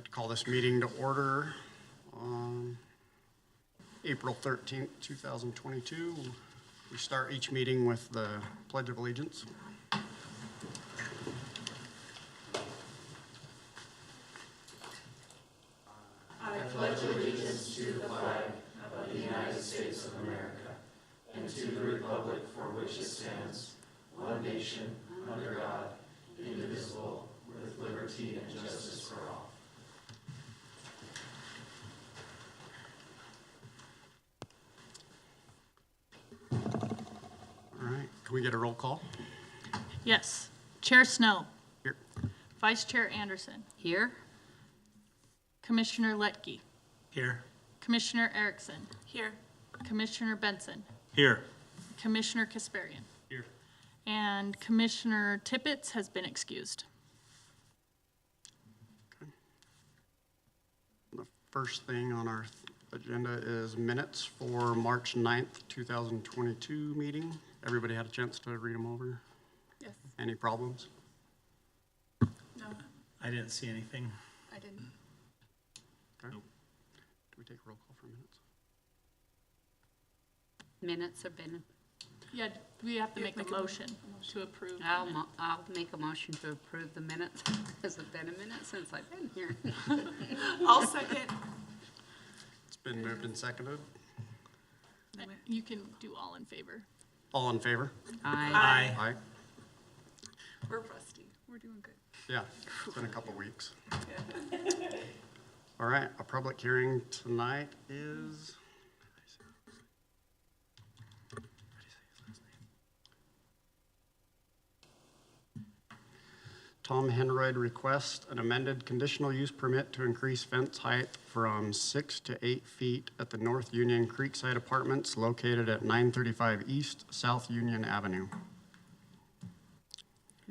I'd like to call this meeting to order on April 13th, 2022. We start each meeting with the Pledge of Allegiance. I pledge allegiance to the flag of the United States of America and to the republic for which it stands, one nation, under God, indivisible, with liberty and justice for all. All right, can we get a roll call? Yes. Chair Snow. Here. Vice Chair Anderson. Here. Commissioner Letke. Here. Commissioner Erickson. Here. Commissioner Benson. Here. Commissioner Kasparian. Here. And Commissioner Tippett has been excused. The first thing on our agenda is minutes for March 9th, 2022 meeting. Everybody had a chance to read them over? Yes. Any problems? No, I didn't see anything. I didn't. Okay. Do we take a roll call for minutes? Minutes have been, Yeah, we have to make a motion to approve. the I'll minute. make a motion to approve the minutes. Has it been a minute since I've been here? I'll second. It's been moved and seconded. You can do all in favor. All in favor? Aye. Aye. We're rusty. We're doing good. Yeah, it's been a couple weeks. All right, a public hearing tonight is, Tom Henroyd requests an amended conditional use permit to increase fence height from 6 to 8 feet at the North Union Creekside Apartments located at 935 East South Union Avenue.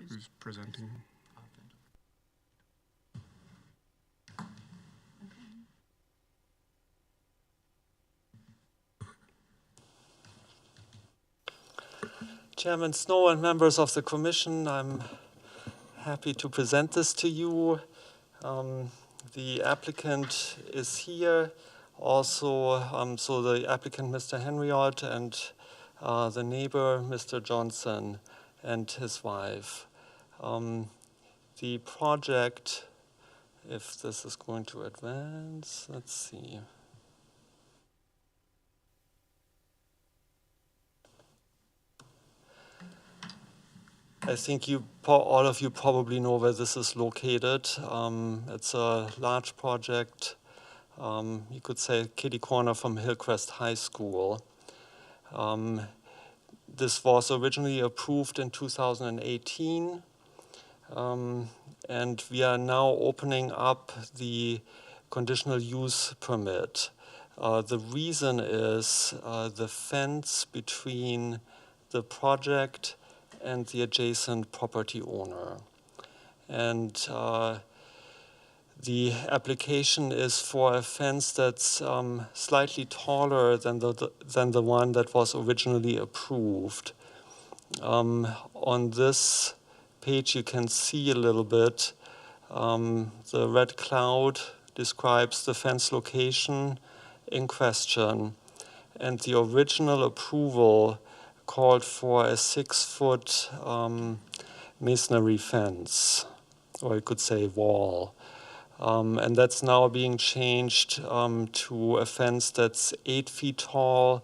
Who's presenting? Chairman Snow and members of the Commission, I'm happy to present this to you. The applicant is here. Also, so the applicant, Mr. Henriot, and the neighbor, Mr. Johnson, and his wife. The project, if this is going to advance, let's see. I think all of you probably know where this is located. It's a large project, you could say kitty corner from Hillcrest High School. This was originally approved in 2018, and we are now opening up the conditional use permit. The reason is the fence between the project and the adjacent property owner. And the application is for a fence that's slightly taller than the one that was originally approved. On this page you can see a little bit. The red cloud describes the fence location in question, and the original approval called for a 6-foot masonry fence, or you could say wall. And that's now being changed to a fence that's 8 feet tall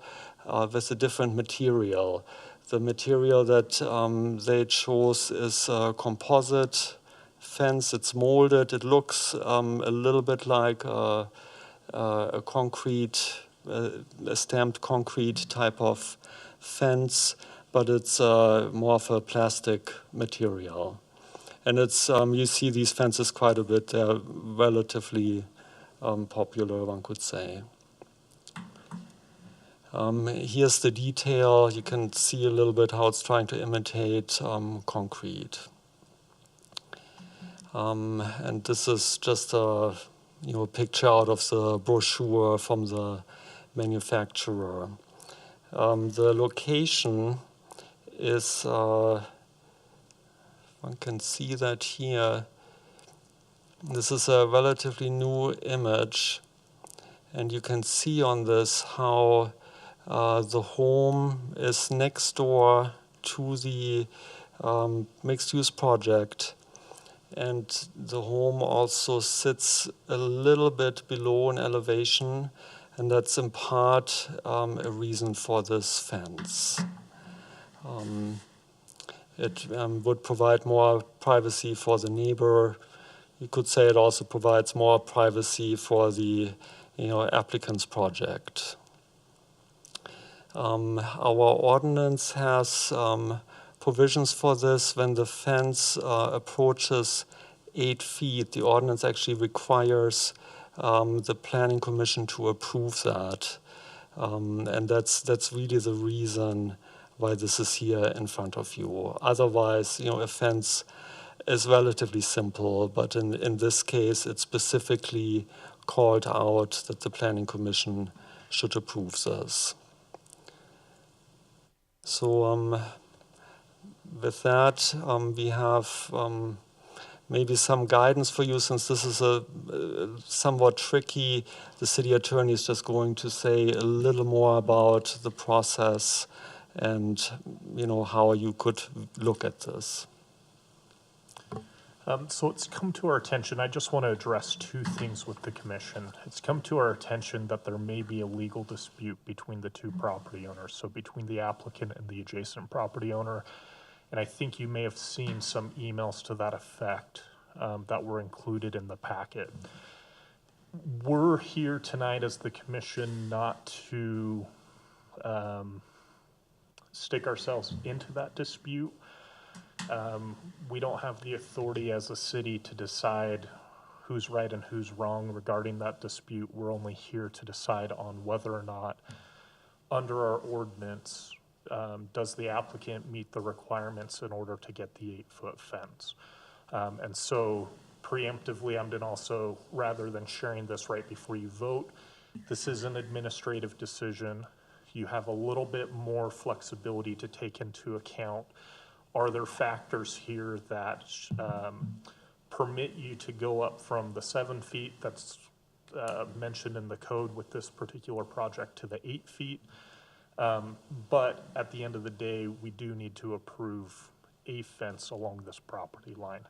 with a different material. The material that they chose is a composite fence. It's molded. It looks a little bit like a concrete, a stamped concrete type of fence, but it's more of a plastic material. And it's you see these fences quite a bit. They're relatively popular, one could say. Here's the detail. You can see a little bit how it's trying to imitate concrete. And this is just a picture out of the brochure from the manufacturer. The location is, one can see that here, This is a relatively new image, and you can see on this how the home is next door to the mixed-use project, and the home also sits a little bit below in elevation, and that's in part a reason for this fence. It would provide more privacy for the neighbor. You could say it also provides more privacy for the applicant's project. Our ordinance has provisions for this. When the fence approaches 8 feet, the ordinance actually requires the planning commission to approve that. And that's really the reason why this is here in front of you. Otherwise, a fence is relatively simple, but in this case, it's specifically called out that the planning commission should approve this. So with that, we have maybe some guidance for you, since this is a somewhat tricky. The city attorney is just going to say a little more about the process and how you could look at this. So it's come to our attention, I just want to address two things with the commission. It's come to our attention that there may be a legal dispute between the two property owners, so between the applicant and the adjacent property owner. And I think you may have seen some emails to that effect that were included in the packet. We're here tonight as the commission not to stick ourselves into that dispute. We don't have the authority as a city to decide who's right and who's wrong regarding that dispute. We're only here to decide on whether or not, under our ordinance, does the applicant meet the requirements in order to get the 8-foot fence. And so preemptively, I'm going to also, rather than sharing this right before you vote, this is an administrative decision. You have a little bit more flexibility to take into account. Are there factors here that permit you to go up from the 7 feet that's mentioned in the code with this particular project to the 8 feet? But at the end of the day, we do need to approve a fence along this property line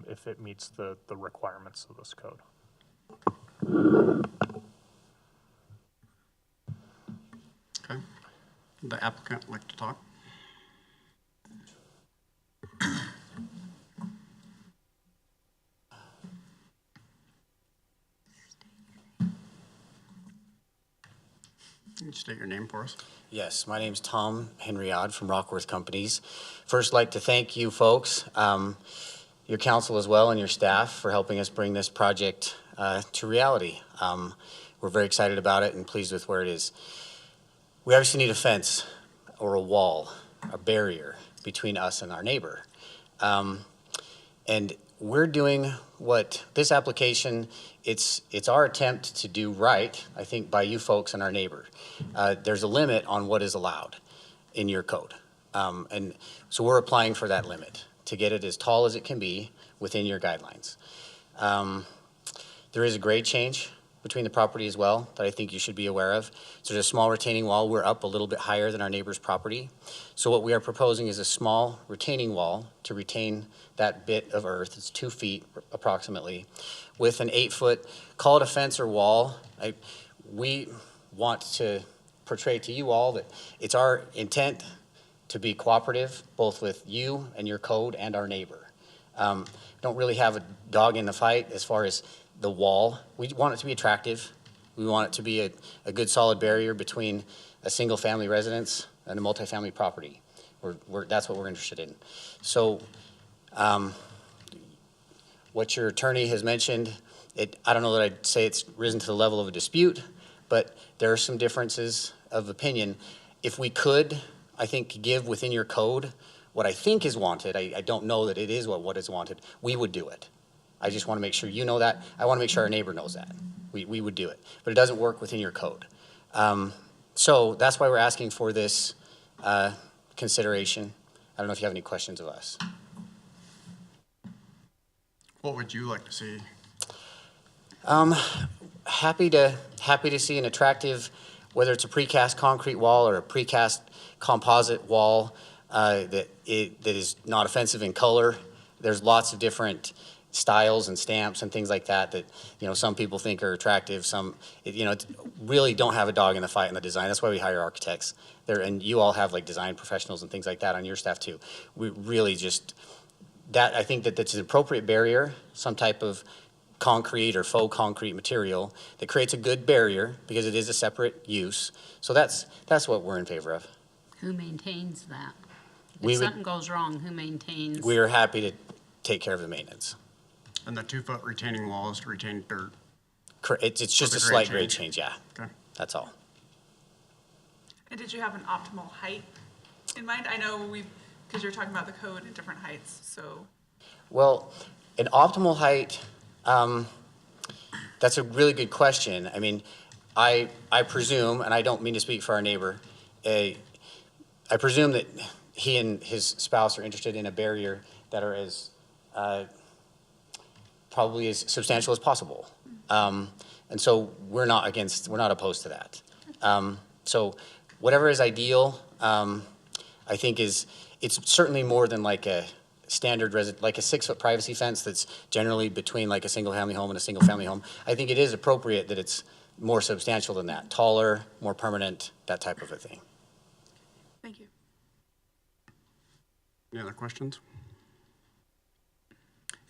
if it meets the requirements of this code. Okay. Would the applicant like to talk? Can you state your name for us? Yes, my name's Tom Henriod from Rockworth Companies. First, like to thank you folks, your council as well, and your staff for helping us bring this project to reality. We're very excited about it and pleased with where it is. We obviously need a fence or a wall, a barrier between us and our neighbor. And we're doing what this application, it's our attempt to do right, I think, by you folks and our neighbor. There's a limit on what is allowed in your code. And so we're applying for that limit to get it as tall as it can be within your guidelines. There is a grade change between the property as well that I think you should be aware of. So there's a small retaining wall. We're up a little bit higher than our neighbor's property. So what we are proposing is a small retaining wall to retain that bit of earth. It's 2 feet approximately with an 8-foot, call it a fence or wall. We want to portray to you all that it's our intent to be cooperative, both with you and your code and our neighbor. Don't really have a dog in the fight as far as the wall. We want it to be attractive. We want it to be a good solid barrier between a single family residence and a multifamily property. That's what we're interested in. So what your attorney has mentioned, I don't know that I'd say it's risen to the level of a dispute, but there are some differences of opinion. If we could, I think, give within your code what I think is wanted, I don't know that it is what is wanted, we would do it. I just want to make sure you know that. I want to make sure our neighbor knows that. We would do it. But it doesn't work within your code. So that's why we're asking for this consideration. I don't know if you have any questions of us. What would you like to see Happy to see an attractive, whether it's a precast concrete wall or a precast composite wall that is not offensive in color. There's lots of different styles and stamps and things like that some people think are attractive. Some really don't have a dog in the fight in the design. That's why we hire architects there, and you all have like design professionals and things like that on your staff too. We really just I think that's an appropriate barrier, some type of concrete or faux concrete material that creates a good barrier because it is a separate use. So that's what we're in favor of. Who maintains that? We If would- something goes wrong, who maintains? We're happy to take care of the maintenance. And the 2-foot retaining wall is to retain dirt. It's just the a grade slight grade change. change, yeah. Okay. That's all. And did you have an optimal height in mind? I know because you're talking about the code at different heights, so. Well, an optimal height, that's a really good question. I mean, I presume, and I don't mean to speak for our neighbor, I presume that he and his spouse are interested in a barrier that are as probably as substantial as possible. And so we're not opposed to that. So whatever is ideal, I think it's certainly more than like a standard like a 6-foot privacy fence that's generally between like a single-family home and a single-family home. I think it is appropriate that it's more substantial than that, taller, more permanent, that type of a thing. Thank you. Any other questions?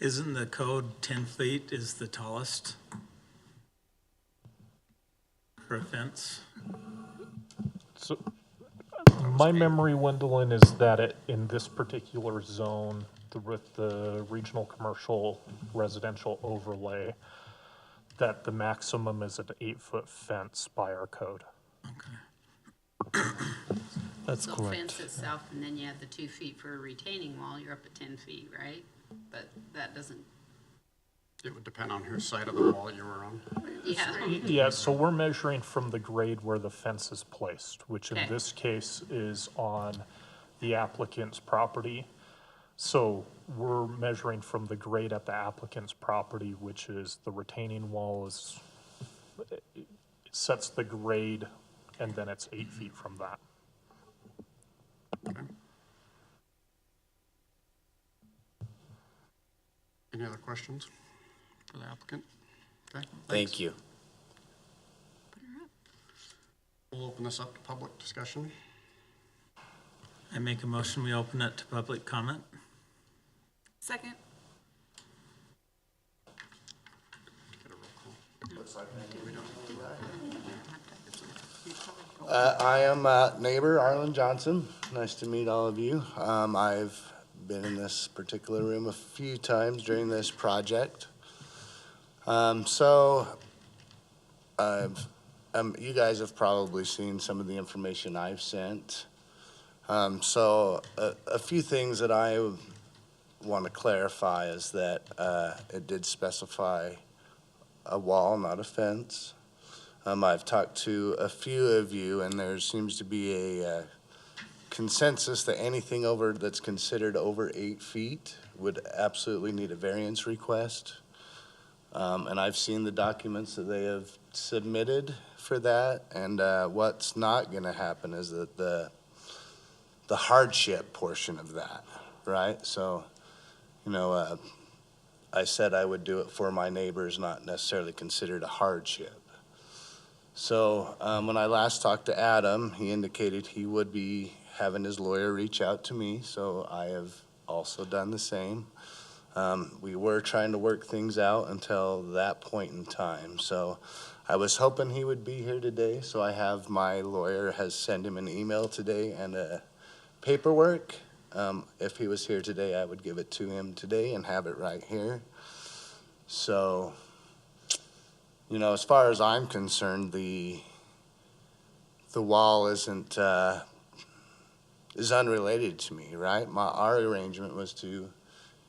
Isn't the code 10 feet is the tallest for a fence? So, my memory, Wendelin, is that in this particular zone, with the regional commercial residential overlay, that the maximum is an 8-foot fence by our code. That's So correct. fence itself, and then you have the 2 feet for a retaining wall, you're up at 10 feet, right? But that doesn't, It would depend on whose side of the wall you were on. yeah. Yeah, so we're measuring from the grade where the fence is placed, which in Okay. this case is on the applicant's property. So we're measuring from the grade at the applicant's property, which is the retaining wall it sets the grade, and then it's 8 feet from that. Any other questions for the applicant? Okay. Thank you. We'll open this up to public discussion. I make a motion, we open it to public comment. Second. Get a roll call. I am neighbor Arlen Johnson. Nice to meet all of you. I've been in this particular room a few times during this project. You guys have probably seen some of the information I've sent. A few things that I want to clarify is that it did specify a wall, not a fence. I've talked to a few of you, and there seems to be a consensus that anything that's considered over 8 feet would absolutely need a variance request. And I've seen the documents that they have submitted for that, and what's not going to happen is that the hardship portion of that, right? So, I said I would do it for my neighbors, not necessarily considered a hardship. So when I last talked to Adam, he indicated he would be having his lawyer reach out to me, so I have also done the same. We were trying to work things out until that point in time. So I was hoping he would be here today, so I have my lawyer has sent him an email today and paperwork. If he was here today, I would give it to him today and have it right here. So, as far as I'm concerned, the wall is unrelated to me, right? Our arrangement was to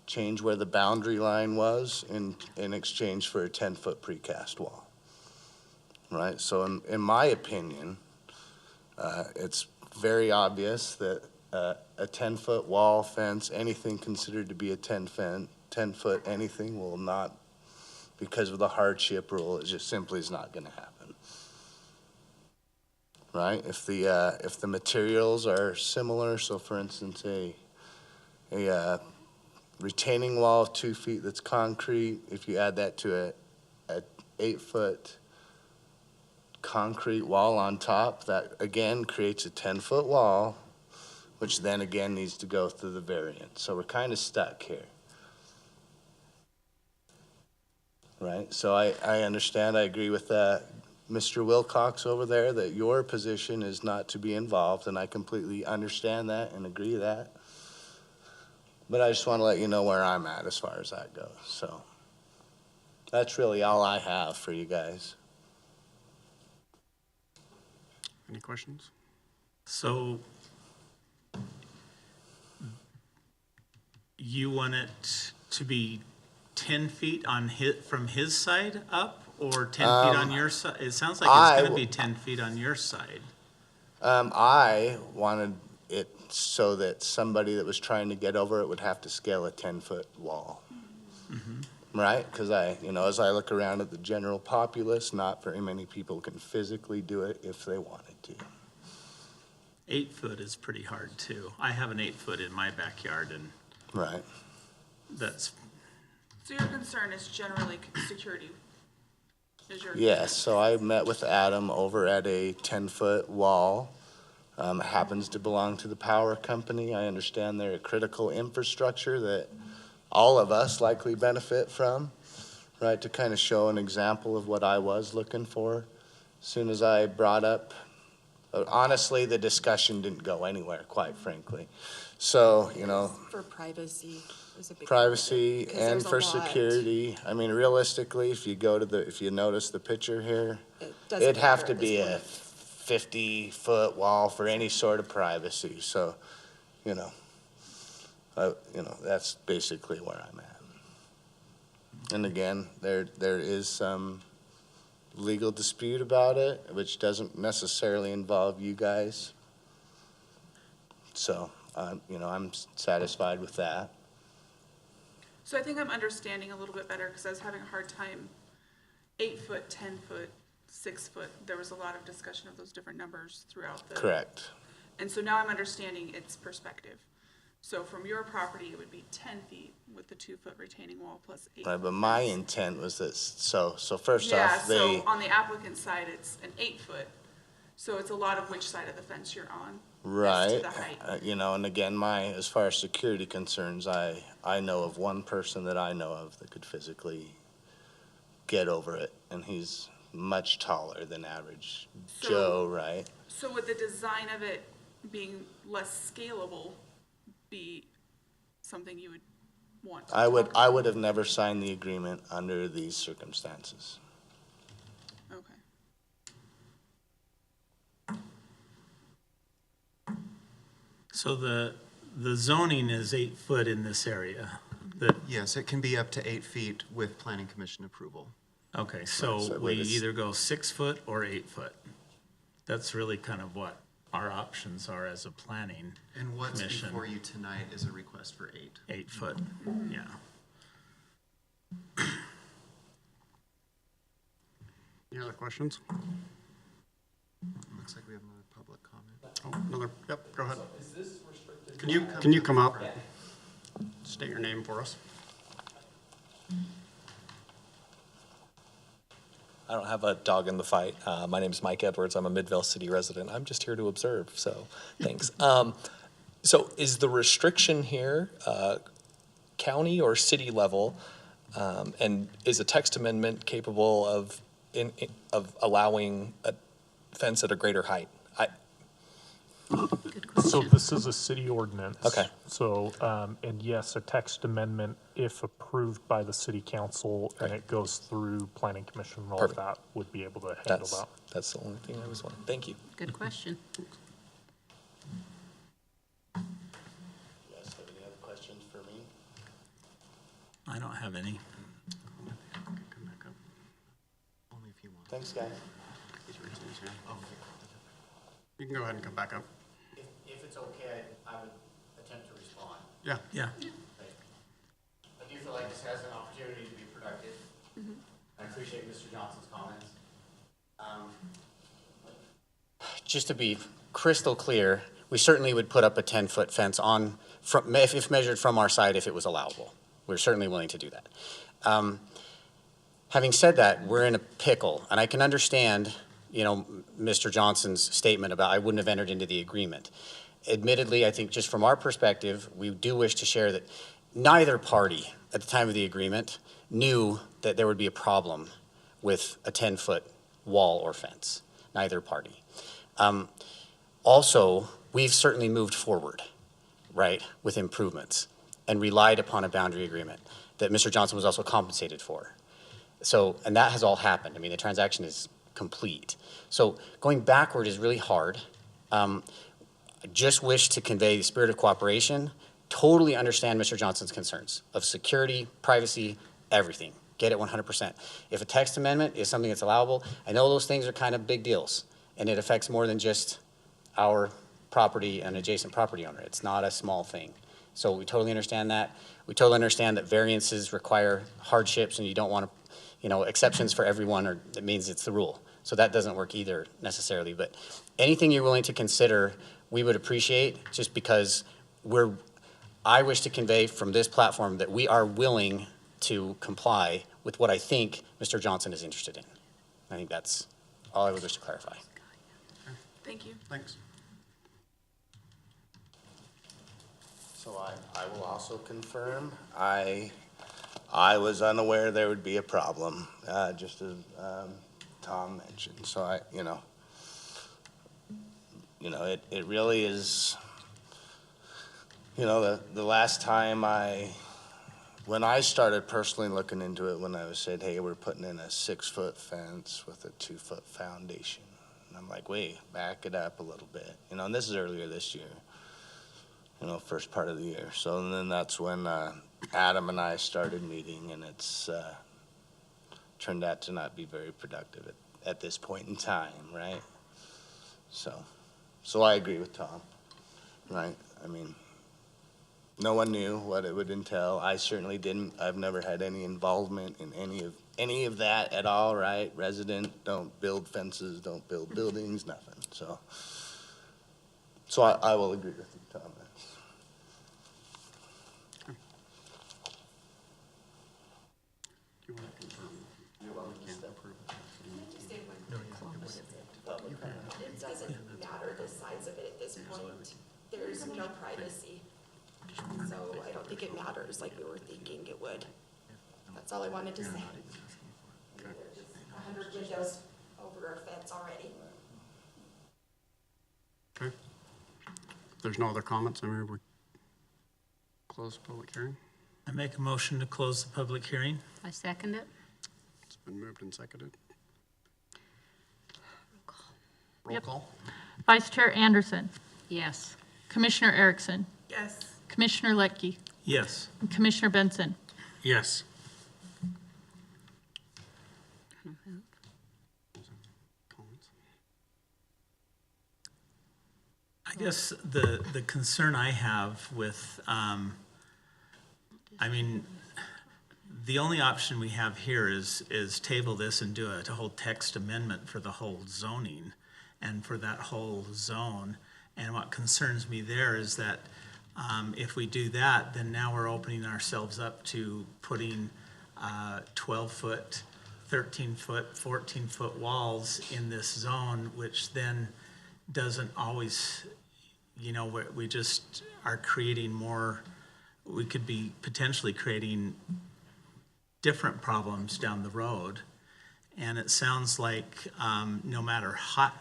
change where the boundary line was in exchange for a 10-foot precast wall, right? So in my opinion, it's very obvious that a 10-foot wall, fence, anything considered to be a 10-foot anything will not because of the hardship rule, it just simply is not gonna happen. Right? If the materials are similar, so for instance, a retaining wall of 2 feet that's concrete, if you add that to a 8-foot concrete wall on top, that again creates a 10-foot wall, which then again needs to go through the variance. So we're kind of stuck here. Right? So I understand, I agree with Mr. Wilcox over there, that your position is not to be involved, and I completely understand that and agree with that. But I just want to let you know where I'm at as far as that goes. So that's really all I have for you guys. Any questions? So you want it to be 10 feet from his side up, or 10 feet on your side? It sounds like it's gonna be 10 feet on your side. I wanted it so that somebody that was trying to get over it would have to scale a 10-foot wall. Right? Because as I look around at the general populace, not very many people can physically do it if they wanted to. 8 foot is pretty hard too. I have an 8 foot in my backyard, and Right. that's, So your concern is generally security? Is your Yes, so I met with Adam over at a 10-foot wall. It happens to belong to the power company. I understand they're a critical infrastructure that all of us likely benefit from, right, to kind of show an example of what I was looking for. As soon as I brought up, honestly, the discussion didn't go anywhere, quite frankly. So, For privacy is a big. privacy 'Cause and there's a for lot. security. I mean, realistically, if you notice the picture here, It doesn't it'd have matter to at be this a point. 50-foot wall for any sort of privacy. So, that's basically where I'm at. And again, there is some legal dispute about it, which doesn't necessarily involve you guys. So, I'm satisfied with that. So I think I'm understanding a little bit better, because I was having a hard time, 8 foot, 10 foot, 6 foot. There was a lot of discussion of those different numbers throughout the. Correct. And so now I'm understanding its perspective. So from your property, it would be 10 feet with the 2 foot retaining wall plus 8. Right, but my intent was this, so first Yeah, off, they, so on the applicant's side, it's an 8 foot. So it's a lot of which side of the fence you're on. As right, to the height. and again, as far as security concerns, I know of one person that I know of that could physically get over it, and he's much taller than average So- Joe, right? So would the design of it being less scalable be something you would want to I would, talk about? I would have never signed the agreement under these circumstances. Okay. so the zoning is 8 foot in this area. Yes, it can be up to 8 feet with planning commission approval. Okay, So so wait we a s- either go 6 foot or 8 foot. That's really kind of what our options are as a planning And what's commission. before you tonight is a request for 8. 8 foot, yeah. Any other questions? Looks like we have another public comment. Go ahead. Can you come up? State your name for us. I don't have a dog in the fight. My name is Mike Edwards. I'm a Midvale City resident. I'm just here to observe, so thanks. So is the restriction here county or city level? And is a text amendment capable of allowing a fence at a greater height? Good So question. this is a city ordinance. Okay. So, and yes, a text amendment, if approved by the city council and it goes through planning commission and all of Perfect. that, would be able to handle that. That's the only thing I was wondering. Thank you. Good question. You guys have any other questions for me? I don't have any. Come back up. Only if you want. Thanks, guys. He's raising his hand. You can go ahead and come back up. If it's okay, I would attempt to respond. Yeah. Yeah, I do feel like this has an opportunity to be productive. appreciate Mr. Johnson's comments. Just to be crystal clear, we certainly would put up a 10-foot fence on, if measured from our side, if it was allowable. We're certainly willing to do that. Having said that, we're in a pickle, and I can understand, Mr. Johnson's statement about I wouldn't have entered into the agreement. Admittedly, I think just from our perspective, we do wish to share that neither party at the time of the agreement knew that there would be a problem with a 10-foot wall or fence, neither party. Also, we've certainly moved forward, right, with improvements and relied upon a boundary agreement that Mr. Johnson was also compensated for. So, and that has all happened. I mean, the transaction is complete. So going backward is really hard. I just wish to convey the spirit of cooperation, totally understand Mr. Johnson's concerns of security, privacy, everything. Get it 100%. If a text amendment is something that's allowable, I know those things are kind of big deals, and it affects more than just our property and adjacent property owner. It's not a small thing. So we totally understand that. We totally understand that variances require hardships, and you don't want to, exceptions for everyone, or it means it's the rule. So that doesn't work either necessarily. But anything you're willing to consider, we would appreciate, just because I wish to convey from this platform that we are willing to comply with what I think Mr. Johnson is interested in. I think that's all I would wish to clarify. Thank you. Thanks. So I will also confirm, I was unaware there would be a problem, just as Tom mentioned. So it really is, the last time when I started personally looking into it, when I was said, hey, we're putting in a 6-foot fence with a 2-foot foundation. And I'm like, wait, back it up a little bit. And this is earlier this year, first part of the year. So then that's when Adam and I started meeting, and it's turned out to not be very productive at this point in time, right? So I agree with Tom, right? I mean, no one knew what it would entail. I certainly didn't. I've never had any involvement in any of that at all, right? Resident, don't build fences, don't build buildings, nothing. So I will agree with you, Tom. Do you want to confirm? We can't approve it. It doesn't matter the size of it at this point. There's no privacy. So I don't think it matters like we were thinking it would. That's all I wanted to say. There's 100 windows over our fence already. Okay. If there's no other comments, I move we close the public hearing. I make a motion to close the public hearing. I second it. It's been moved and seconded. Roll Yep. call. Vice Chair Anderson, Yes. Commissioner Erickson, Yes. Commissioner Leckie, Yes. and Commissioner Benson. Yes. Comments? I guess the concern I have with, the only option we have here is table this and do a whole text amendment for the whole zoning and for that whole zone. And what concerns me there is that if we do that, then now we're opening ourselves up to putting 12-foot, 13-foot, 14-foot walls in this zone, which then doesn't always, we just are creating more, we could be potentially creating different problems down the road. And it sounds like no matter how,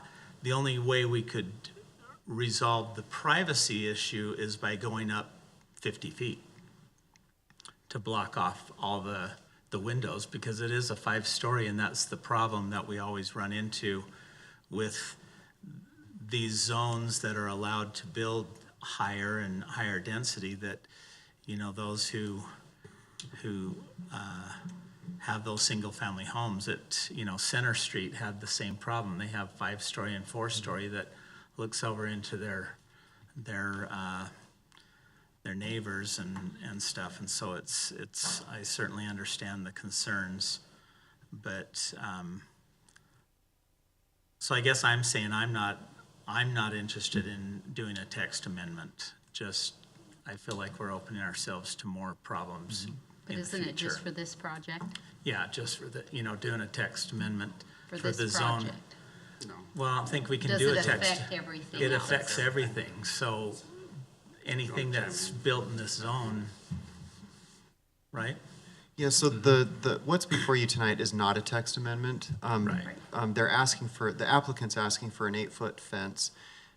the only way we could resolve the privacy issue is by going up 50 feet to block off all the windows, because it is a 5-story, and that's the problem that we always run into with these zones that are allowed to build higher and higher density, that, those who have those single-family homes at, Center Street had the same problem. They have 5-story and 4-story that looks over into their neighbors and stuff. And so it's I certainly understand the concerns, But, so I guess I'm saying I'm not interested in doing a text amendment. Just, I feel like we're opening ourselves to more problems But in the isn't it just future. for this project? Yeah, just for the, doing a text amendment For for the this zone. project? Well, I don't think we can Does do it a text. affect everything It else? affects everything, so anything that's built in this zone, right? Yeah, so what's before you tonight is not a text amendment. Right. They're asking for, the applicant's asking for an 8-foot fence.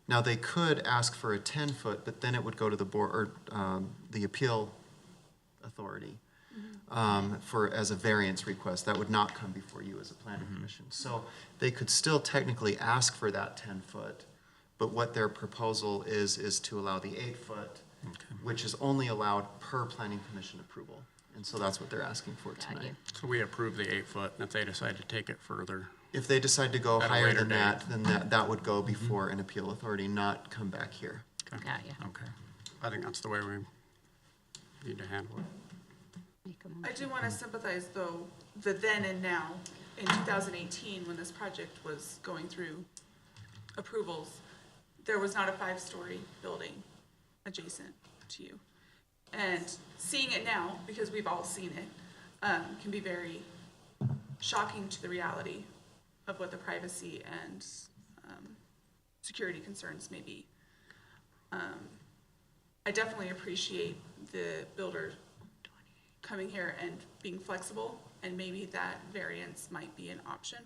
Now, they could ask for a 10-foot, but then it would go to the board, or the appeal authority as a variance request. That would not come before you as a planning commission. So they could still technically ask for that 10-foot, but what their proposal is to allow the 8-foot, which is only allowed per planning commission approval. And so that's what they're asking for Got you. tonight. So we approve the 8-foot, and if they decide to take it further, If they decide to go At a higher later than date. that, then that would go before an appeal authority, not come back here. Got you. Okay. I think that's the way we need to handle it. Make a I motion. do want to sympathize, though, the then and now. In 2018, when this project was going through approvals, there was not a 5-story building adjacent to you. And seeing it now, because we've all seen it, can be very shocking to the reality of what the privacy and security concerns may be. I definitely appreciate the builder coming here and being flexible, and maybe that variance might be an option.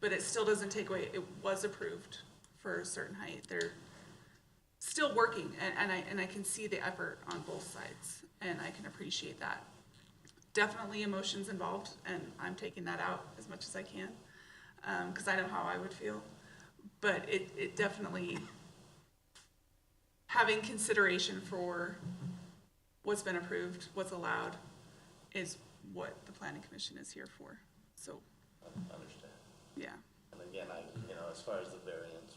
But it still doesn't take away, it was approved for a certain height. They're still working, and I can see the effort on both sides, and I can appreciate that. Definitely emotions involved, and I'm taking that out as much as I can, because I know how I would feel. But it definitely, having consideration for what's been approved, what's allowed, is what the planning commission is here for. So, Understand. yeah. And again, as far as the variance,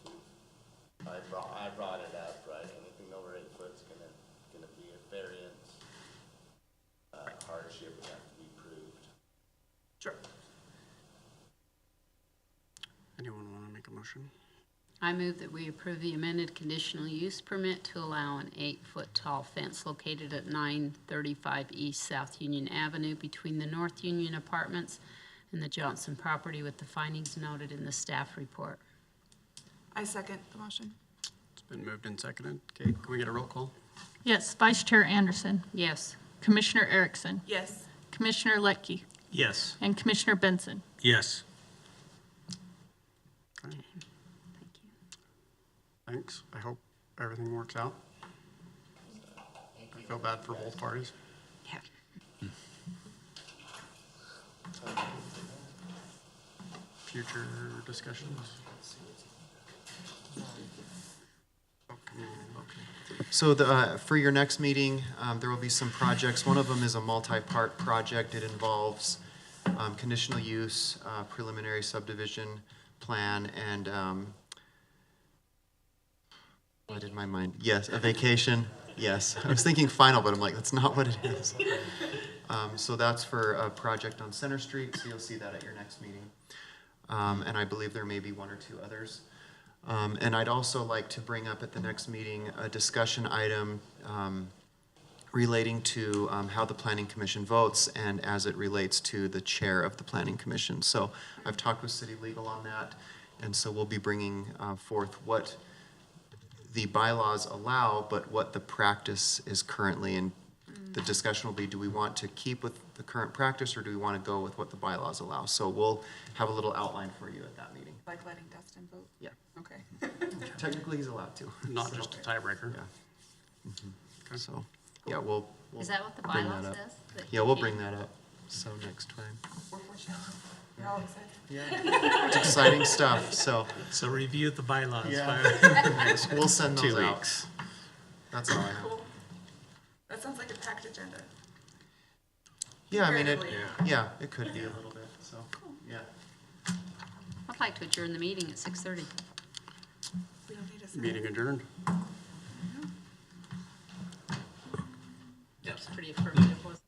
I brought it up, right? Anything over 8 foot is gonna be a variance. Hardship would have to be proved. Sure. Anyone want to make a motion? I move that we approve the amended conditional use permit to allow an 8-foot tall fence located at 935 East South Union Avenue between the North Union Apartments and the Johnson property with the findings noted in the staff report. I second the motion. It's been moved and seconded. Okay, can we get a roll call? Yes, Vice Chair Anderson, Yes. Commissioner Erickson, Yes. Commissioner Leckie, Yes. and Commissioner Benson. Yes. Okay, Thank you. thanks. I hope everything works out. I feel bad for both parties. Yeah. Future discussions? So for your next meeting, there will be some projects. One of them is a multi-part project. It involves conditional use, preliminary subdivision plan, and what did my mind? Yes, a vacation. Yes, I was thinking final, but I'm like, that's not what it is. So that's for a project on Center Street, so you'll see that at your next meeting. And I believe there may be 1 or 2 others. And I'd also like to bring up at the next meeting a discussion item relating to how the Planning Commission votes and as it relates to the chair of the Planning Commission. So I've talked with City Legal on that, and so we'll be bringing forth what the bylaws allow, but what the practice is currently. And the discussion will be, do we want to keep with the current practice, or do we want to go with what the bylaws allow? So we'll have a little outline for you at that meeting. Like letting Dustin vote? Yeah. Okay. Technically, he's allowed to. Not So, just a tiebreaker. yeah. So, yeah, we'll Is that what the bring bylaw that up. says? That Yeah, you we'll can't- bring that up. So next time. We're fortunate. We're all excited. It's exciting stuff, so So review the bylaws. we'll send those 2 out. weeks. That's all I have. Cool. That sounds like a packed agenda. Yeah, I mean, it, Comparatively. yeah, it could be a little bit, so, yeah. I'd like to adjourn the meeting at 6:30. We don't need a second. Meeting adjourned. That was pretty affirmative, wasn't it?